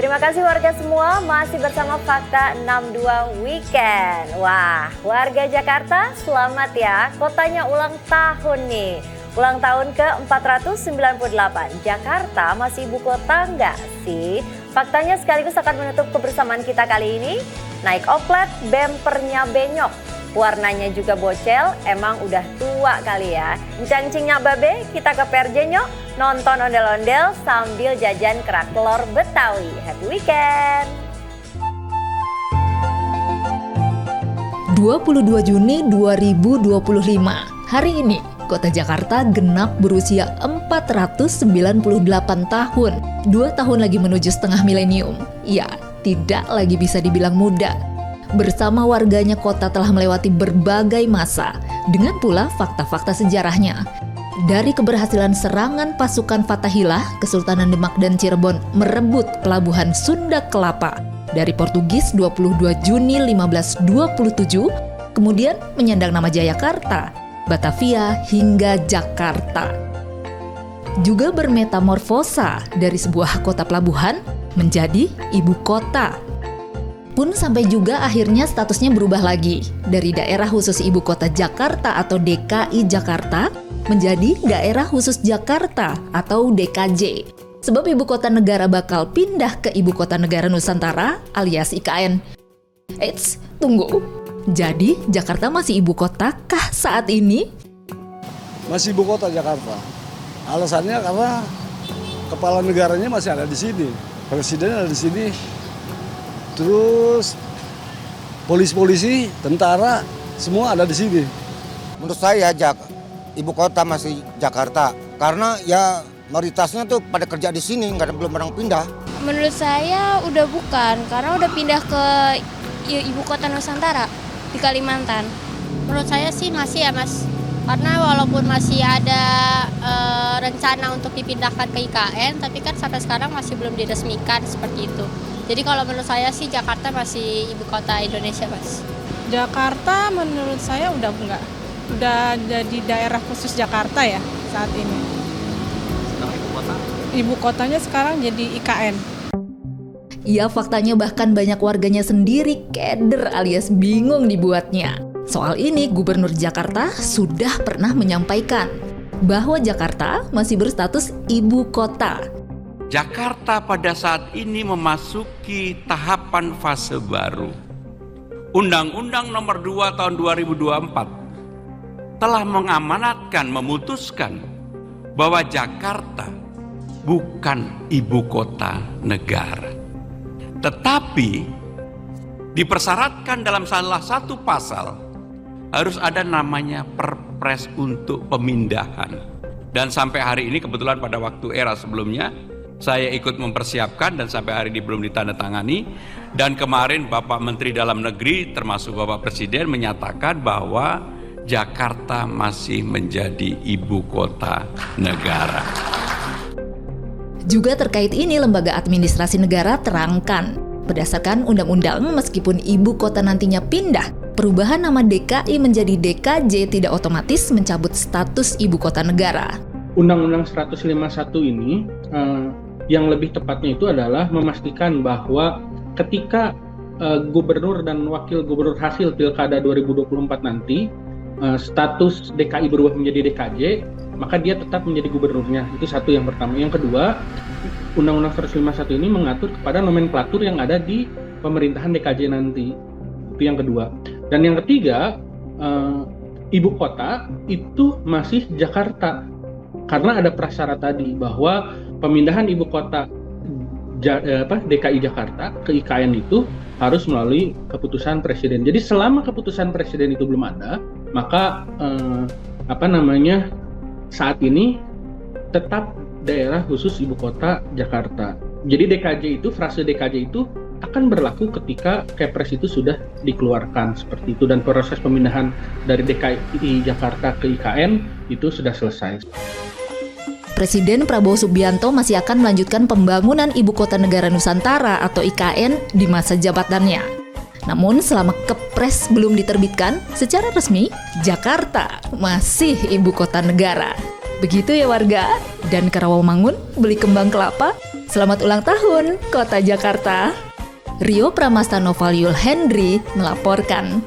Terima kasih warga semua, masih bersama Fakta 62 Weekend. Wah, warga Jakarta selamat ya, kotanya ulang tahun nih. Ulang tahun ke-498, Jakarta masih ibu kota nggak sih? Faktanya sekaligus akan menutup kebersamaan kita kali ini. Naik oplet, bempernya benyok. Warnanya juga bocel, emang udah tua kali ya. Encang-encingnya babe, kita ke PRJ nyok, nonton ondel-ondel sambil jajan kerak telur Betawi. Happy weekend! 22 Juni 2025, hari ini Kota Jakarta genap berusia 498 tahun. 2 tahun lagi menuju setengah milenium. Ya, tidak lagi bisa dibilang muda. Bersama warganya kota telah melewati berbagai masa, dengan pula fakta-fakta sejarahnya. Dari keberhasilan serangan pasukan Fathahilah, Kesultanan Demak dan Cirebon merebut pelabuhan Sunda Kelapa dari Portugis 22 Juni 1527, kemudian menyandang nama Jayakarta, Batavia hingga Jakarta. Juga bermetamorfosa dari sebuah kota pelabuhan menjadi ibu kota. Pun sampai juga akhirnya statusnya berubah lagi dari daerah khusus ibu kota Jakarta atau DKI Jakarta menjadi daerah khusus Jakarta atau DKJ. Sebab ibu kota negara bakal pindah ke ibu kota negara Nusantara alias IKN. Eits, tunggu. Jadi Jakarta masih ibu kota kah saat ini? Masih ibu kota Jakarta. Alasannya karena kepala negaranya masih ada di sini. Presiden ada di sini. Terus polisi-polisi, tentara, semua ada di sini. Menurut saya ibu kota masih Jakarta karena ya mayoritasnya tuh pada kerja di sini, belum orang pindah. Menurut saya udah bukan, karena udah pindah ke ibu kota Nusantara di Kalimantan. Menurut saya sih masih ya Mas, karena walaupun masih ada rencana untuk dipindahkan ke IKN, tapi kan sampai sekarang masih belum diresmikan seperti itu. Jadi kalau menurut saya sih Jakarta masih ibu kota Indonesia, Mas. Jakarta menurut saya udah enggak. Udah jadi daerah khusus Jakarta ya saat ini. Sekarang ibu kota? Ibu kotanya sekarang jadi IKN. Ya, faktanya bahkan banyak warganya sendiri keder alias bingung dibuatnya. Soal ini Gubernur Jakarta sudah pernah menyampaikan bahwa Jakarta masih berstatus ibu kota. Jakarta pada saat ini memasuki tahapan fase baru. Undang-Undang Nomor 2 Tahun 2024 telah memutuskan bahwa Jakarta bukan ibu kota negara. Tetapi dipersyaratkan dalam salah satu pasal harus ada namanya perpres untuk pemindahan. Dan sampai hari ini kebetulan pada waktu era sebelumnya saya ikut mempersiapkan dan sampai hari ini belum ditandatangani. Dan kemarin Bapak Menteri Dalam Negeri termasuk Bapak Presiden menyatakan bahwa Jakarta masih menjadi ibu kota negara. Juga terkait ini Lembaga Administrasi Negara terangkan, berdasarkan undang-undang meskipun ibu kota nantinya pindah, perubahan nama DKI menjadi DKJ tidak otomatis mencabut status ibu kota negara. Undang-Undang 151 ini yang lebih tepatnya itu adalah memastikan bahwa ketika gubernur dan wakil gubernur hasil pilkada 2024 nanti status DKI berubah menjadi DKJ, maka dia tetap menjadi gubernurnya. Itu satu yang pertama. Yang kedua, Undang-Undang 151 ini mengatur kepada nomenklatur yang ada di pemerintahan DKJ nanti. Itu yang kedua. Dan yang ketiga, ibu kota itu masih Jakarta. Karena ada prasyarat tadi bahwa pemindahan ibu kota DKI Jakarta ke IKN itu harus melalui keputusan presiden. Jadi selama keputusan presiden itu belum ada, maka saat ini tetap daerah khusus ibu kota Jakarta. Jadi DKJ itu, frase DKJ itu akan berlaku ketika Kepres itu sudah dikeluarkan seperti itu, dan proses pemindahan dari DKI Jakarta ke IKN itu sudah selesai. Presiden Prabowo Subianto masih akan melanjutkan pembangunan Ibu Kota Negara Nusantara atau IKN di masa jabatannya. Namun selama Kepres belum diterbitkan, secara resmi Jakarta masih Ibu Kota Negara. Begitu ya warga. Dan ke Rawamangun beli kembang kelapa, Selamat ulang tahun, Kota Jakarta. Rio Pramasta Novaliul Henry melaporkan.